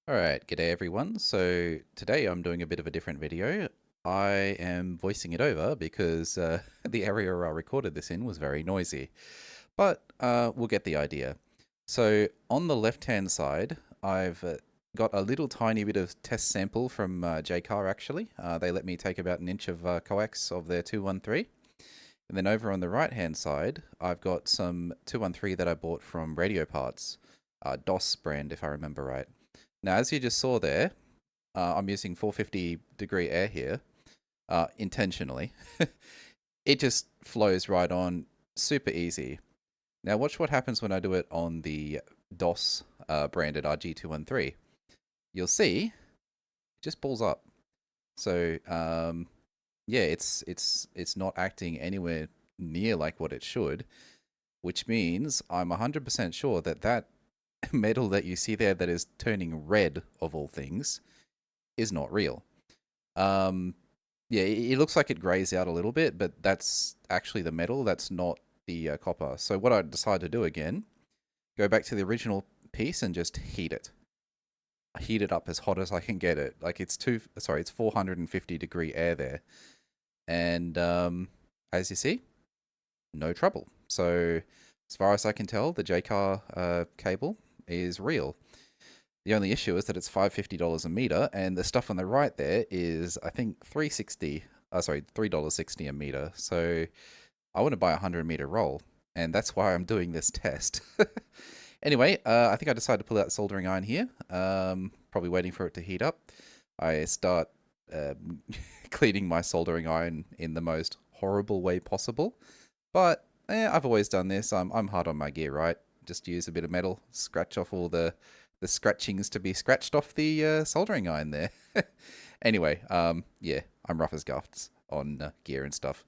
Alright, g'day everyone. So today I'm doing a bit of a different video. I am voicing it over because the area I recorded this in was very noisy. But we'll get the idea. So on the left-hand side, I've got a little tiny bit of test sample from Jaycar actually. They let me take about an inch of coax of their 213. And then over on the right-hand side, I've got some 213 that I bought from Radioparts, DOS brand if I remember right. Now, as you just saw there, I'm using 450 degree air here intentionally. It just flows right on, super easy. Now, watch what happens when I do it on the DOS branded RG213. You'll see, it just pulls up. So, yeah, it's not acting anywhere near like what it should, which means I'm 100% sure that that metal that you see there that is turning red of all things is not real. Um, yeah, it looks like it grays out a little bit, but that's actually the metal. That's not the copper. So what I decided to do again, go back to the original piece and just heat it. Heat it up as hot as I can get it. Like it's it's 450 degree air there, and as you see, no trouble. So as far as I can tell, the Jaycar cable is real. The only issue is that it's $550 a meter, and the stuff on the right there is I think $3.60 a meter. So I want to buy a 100-meter roll, and that's why I'm doing this test. Anyway, I think I decided to pull out the soldering iron here. Probably waiting for it to heat up. I start cleaning my soldering iron in the most horrible way possible, but I've always done this. I'm hard on my gear, right? Just use a bit of metal, scratch off all the scratchings to be scratched off the soldering iron there. Anyway, yeah, I'm rough as guts on gear and stuff.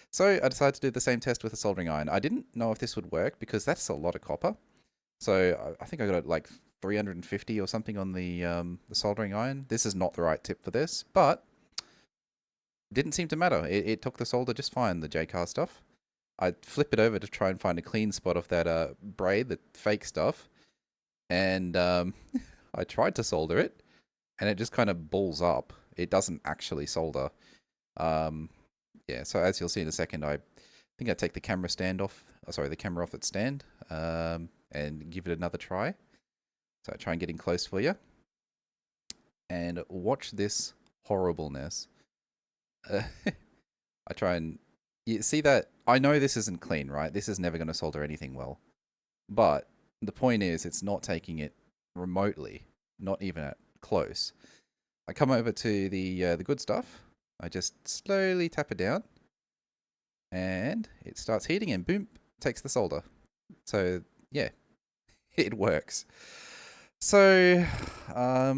So I decided to do the same test with a soldering iron. I didn't know if this would work because that's a lot of copper. So I think I got it like 350 or something on the soldering iron. This is not the right tip for this, but it didn't seem to matter. It took the solder just fine, the Jaycar stuff. I flip it over to try and find a clean spot of that braid, the fake stuff, and I tried to solder it, and it just kind of balls up. It doesn't actually solder. Um, yeah, so as you'll see in a second, I think I take the camera stand off. Oh, sorry, the camera off its stand, and give it another try. So I try and get in close for you, and watch this horribleness. I try and you see that I know this isn't clean, right? This is never going to solder anything well. But the point is, it's not taking it remotely, not even at close. I come over to the good stuff. I just slowly tap it down, and it starts heating, and boom, takes the solder. So yeah, it works. So I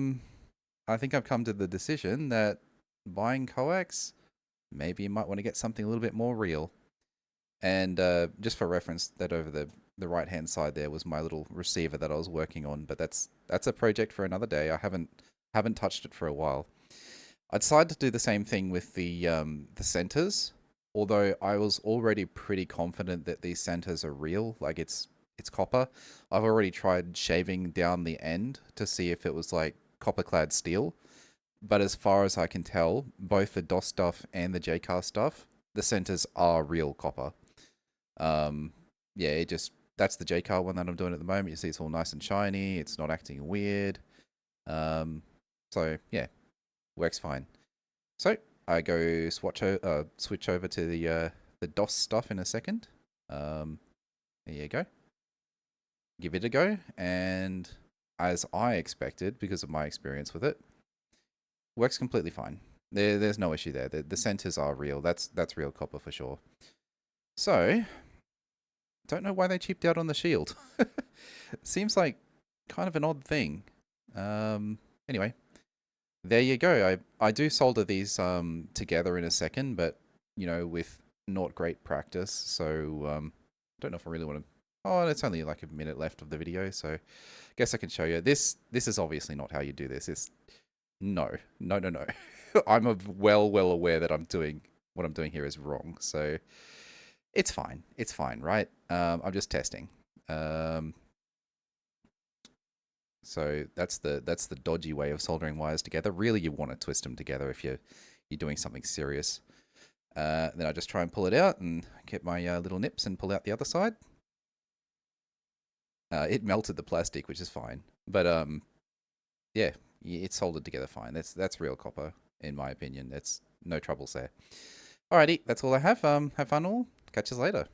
think I've come to the decision that buying coax, maybe you might want to get something a little bit more real. And just for reference, that over the right hand side there was my little receiver that I was working on, but that's a project for another day. I haven't touched it for a while. I decided to do the same thing with the centers, although I was already pretty confident that these centers are real, like it's copper. I've already tried shaving down the end to see if it was like copper clad steel, but as far as I can tell, both the DOS stuff and the Jaycar stuff, the centers are real copper. Yeah, that's the Jaycar one that I'm doing at the moment. You see, it's all nice and shiny. It's not acting weird. So yeah, works fine. So I go switch over to the DOS stuff in a second. There you go. Give it a go, and as I expected, because of my experience with it, works completely fine. There's no issue there. The centers are real. That's real copper for sure. So don't know why they cheaped out on the shield. Seems like kind of an odd thing. Anyway, there you go. I do solder these together in a second, but you know, with not great practice, so don't know if I really want to. Oh, it's only like a minute left of the video, so I guess I can show you. This is obviously not how you do this. It's no. I'm well aware that what I'm doing here is wrong, so it's fine. It's fine, right? I'm just testing. So that's the dodgy way of soldering wires together. Really, you want to twist them together if you're doing something serious. Then I just try and pull it out and get my little nips and pull out the other side. It melted the plastic, which is fine. But yeah, it's soldered together fine. That's real copper, in my opinion. That's no troubles there. Alrighty, that's all I have. Have fun all. Catch us later.